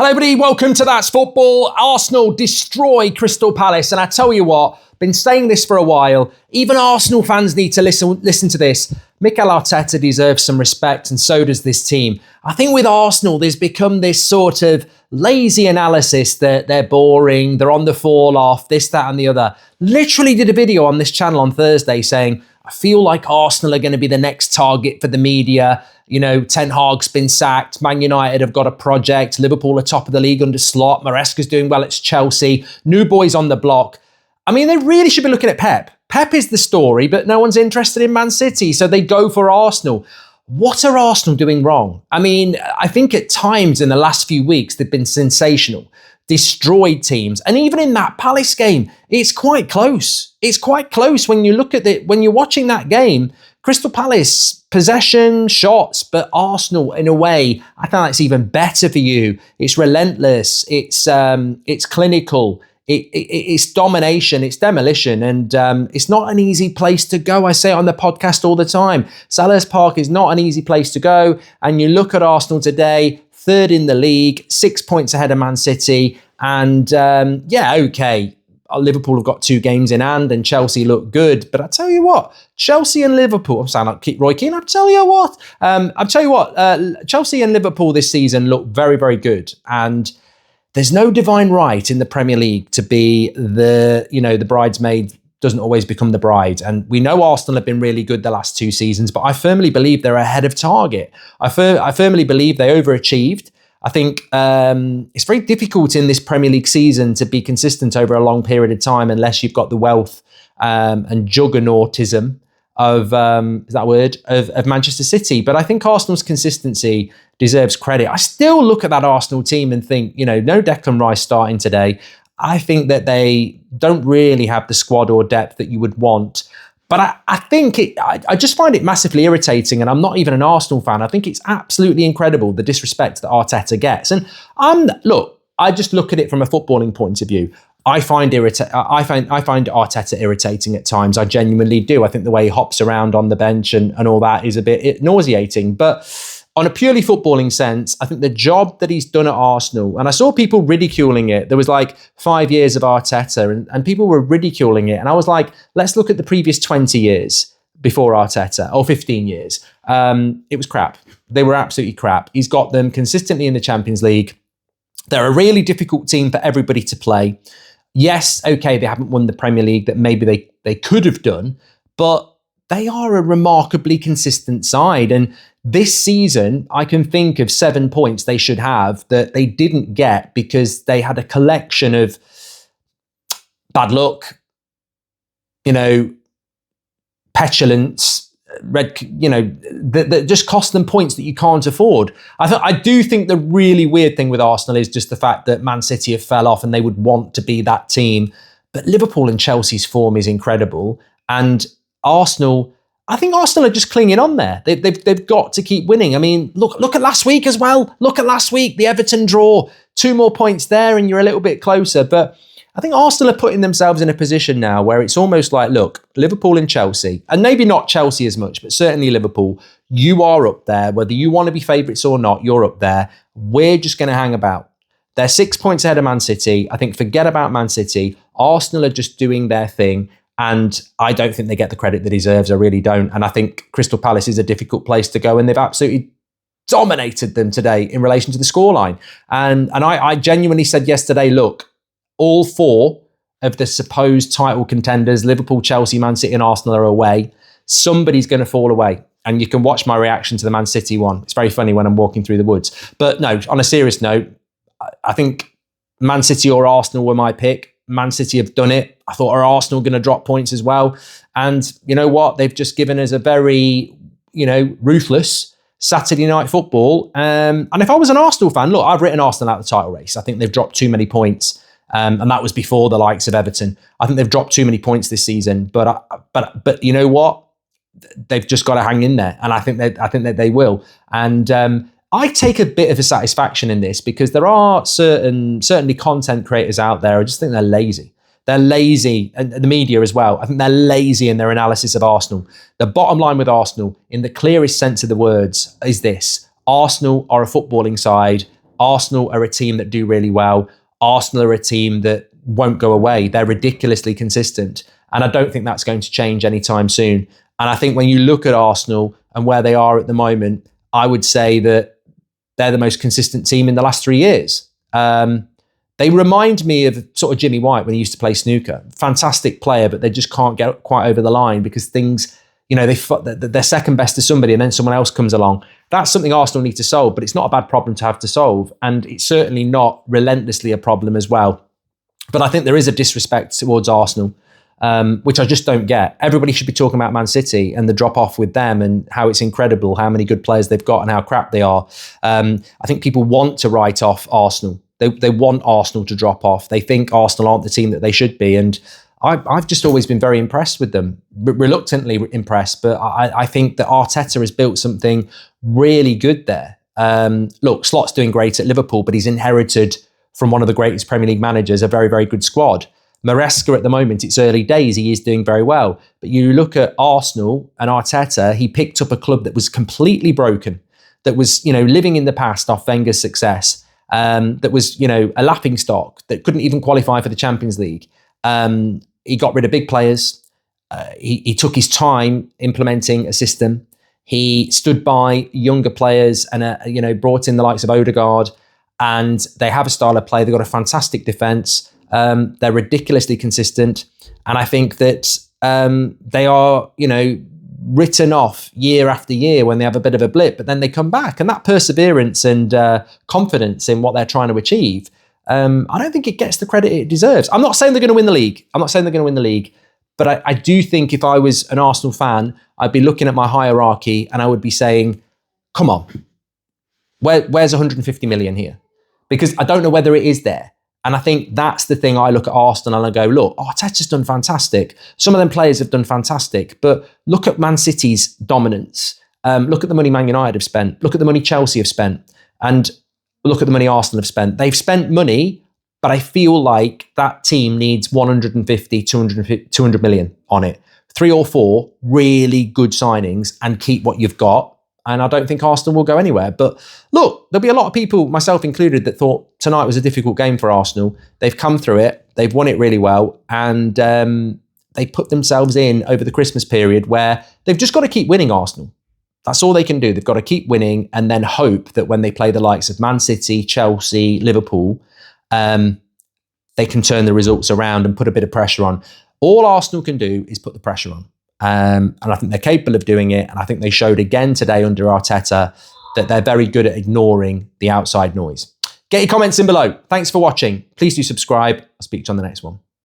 Hello everybody, welcome to That's Football. Arsenal destroy Crystal Palace, and I tell you what, been saying this for a while, even Arsenal fans need to listen to this. Mikel Arteta deserves some respect, and so does this team. I think with Arsenal, there's become this sort of lazy analysis that they're boring, they're on the fall off, this, that and the other. Literally did a video on this channel on Thursday saying, I feel like Arsenal are going to be the next target for the media. You know, Ten Hag's been sacked. Man United have got a project. Liverpool are top of the league under Slot. Maresca's doing well at Chelsea. New boys on the block. I mean, they really should be looking at Pep. Pep is the story, but no one's interested in Man City, so they go for Arsenal. What are Arsenal doing wrong? I mean, I think at times in the last few weeks, they've been sensational. Destroyed teams. And even in that Palace game, it's quite close. It's quite close when you look at it. When you're watching that game, Crystal Palace, possession, shots, but Arsenal, in a way, I think that's even better for you. It's relentless. It's clinical. It's domination. It's demolition. And it's not an easy place to go. I say it on the podcast all the time. Selhurst Park is not an easy place to go. And you look at Arsenal today, third in the league, 6 points ahead of Man City. And okay, Liverpool have got 2 games in hand and Chelsea look good. But I tell you what, Chelsea and Liverpool, I'm sounding like Roy Keane, Chelsea and Liverpool this season look very, very good. And there's no divine right in the Premier League to be the bridesmaid doesn't always become the bride. And we know Arsenal have been really good the last 2 seasons, but I firmly believe they're ahead of target. I firmly believe they overachieved. I think it's very difficult in this Premier League season to be consistent over a long period of time unless you've got the wealth and juggernautism of of Manchester City. But I think Arsenal's consistency deserves credit. I still look at that Arsenal team and think, no Declan Rice starting today. I think that they don't really have the squad or depth that you would want. But I think I just find it massively irritating, and I'm not even an Arsenal fan. I think it's absolutely incredible, the disrespect that Arteta gets. And I just look at it from a footballing point of view. I find Arteta irritating at times. I genuinely do. I think the way he hops around on the bench and all that is a bit nauseating. But on a purely footballing sense, I think the job that he's done at Arsenal, and I saw people ridiculing it. There was like 5 years of Arteta and people were ridiculing it. And I was like, let's look at the previous 20 years before Arteta, or 15 years. It was crap. They were absolutely crap. He's got them consistently in the Champions League. They're a really difficult team for everybody to play. Yes, okay, they haven't won the Premier League that maybe they could have done, but they are a remarkably consistent side. And this season, I can think of 7 points they should have that they didn't get because they had a collection of bad luck, petulance, that just cost them points that you can't afford. I do think the really weird thing with Arsenal is just the fact that Man City have fell off and they would want to be that team. But Liverpool and Chelsea's form is incredible. And Arsenal, I think Arsenal are just clinging on there. They've got to keep winning. I mean, look at last week as well. Look at last week, the Everton draw, 2 more points there and you're a little bit closer. But I think Arsenal are putting themselves in a position now where it's almost like, look, Liverpool and Chelsea, and maybe not Chelsea as much, but certainly Liverpool, you are up there. Whether you want to be favourites or not, you're up there. We're just going to hang about. They're 6 points ahead of Man City. I think forget about Man City. Arsenal are just doing their thing. And I don't think they get the credit that deserves. I really don't. And I think Crystal Palace is a difficult place to go. And they've absolutely dominated them today in relation to the scoreline. And I genuinely said yesterday, look, all 4 of the supposed title contenders, Liverpool, Chelsea, Man City and Arsenal are away. Somebody's going to fall away. And you can watch my reaction to the Man City one. It's very funny when I'm walking through the woods. But no, on a serious note, I think Man City or Arsenal were my pick. Man City have done it. I thought, are Arsenal going to drop points as well? And you know what? They've just given us a very, ruthless Saturday night football. And if I was an Arsenal fan, look, I've written Arsenal out of the title race. I think they've dropped too many points. And that was before the likes of Everton. I think they've dropped too many points this season. But you know what? They've just got to hang in there. And I think that they will. And I take a bit of a satisfaction in this because there are certainly content creators out there. I just think they're lazy. They're lazy, and the media as well. I think they're lazy in their analysis of Arsenal. The bottom line with Arsenal, in the clearest sense of the words, is this. Arsenal are a footballing side. Arsenal are a team that do really well. Arsenal are a team that won't go away. They're ridiculously consistent. And I don't think that's going to change anytime soon. And I think when you look at Arsenal and where they are at the moment, I would say that they're the most consistent team in the last 3 years. They remind me of sort of Jimmy White when he used to play snooker. Fantastic player, but they just can't get quite over the line because things, they're second best to somebody and then someone else comes along. That's something Arsenal need to solve, but it's not a bad problem to have to solve. And it's certainly not relentlessly a problem as well. But I think there is a disrespect towards Arsenal, which I just don't get. Everybody should be talking about Man City and the drop-off with them and how it's incredible, how many good players they've got and how crap they are. I think people want to write off Arsenal. They want Arsenal to drop off. They think Arsenal aren't the team that they should be. And I've just always been very impressed with them, reluctantly impressed. But I think that Arteta has built something really good there. Look, Slot's doing great at Liverpool, but he's inherited from one of the greatest Premier League managers, a very, very good squad. Maresca at the moment, it's early days, he is doing very well. But you look at Arsenal and Arteta, he picked up a club that was completely broken, that was, living in the past off Wenger's success, that was, a laughingstock, that couldn't even qualify for the Champions League. He got rid of big players. He took his time implementing a system. He stood by younger players and, brought in the likes of Odegaard. And they have a style of play. They've got a fantastic defence. They're ridiculously consistent. And I think that they are, written off year after year when they have a bit of a blip, but then they come back. And that perseverance and confidence in what they're trying to achieve, I don't think it gets the credit it deserves. I'm not saying they're going to win the league. But I do think if I was an Arsenal fan, I'd be looking at my hierarchy and I would be saying, come on, where's 150 million here? Because I don't know whether it is there. And I think that's the thing. I look at Arsenal and I go, look, Arteta's done fantastic. Some of them players have done fantastic. But look at Man City's dominance. Look at the money Man United have spent. Look at the money Chelsea have spent. And look at the money Arsenal have spent. They've spent money, but I feel like that team needs 150, 200 million on it. 3 or 4 really good signings and keep what you've got. And I don't think Arsenal will go anywhere. But look, there'll be a lot of people, myself included, that thought tonight was a difficult game for Arsenal. They've come through it. They've won it really well. And they put themselves in over the Christmas period where they've just got to keep winning, Arsenal. That's all they can do. They've got to keep winning and then hope that when they play the likes of Man City, Chelsea, Liverpool, they can turn the results around and put a bit of pressure on. All Arsenal can do is put the pressure on. And I think they're capable of doing it. And I think they showed again today under Arteta that they're very good at ignoring the outside noise. Get your comments in below. Thanks for watching. Please do subscribe. I'll speak to you on the next one.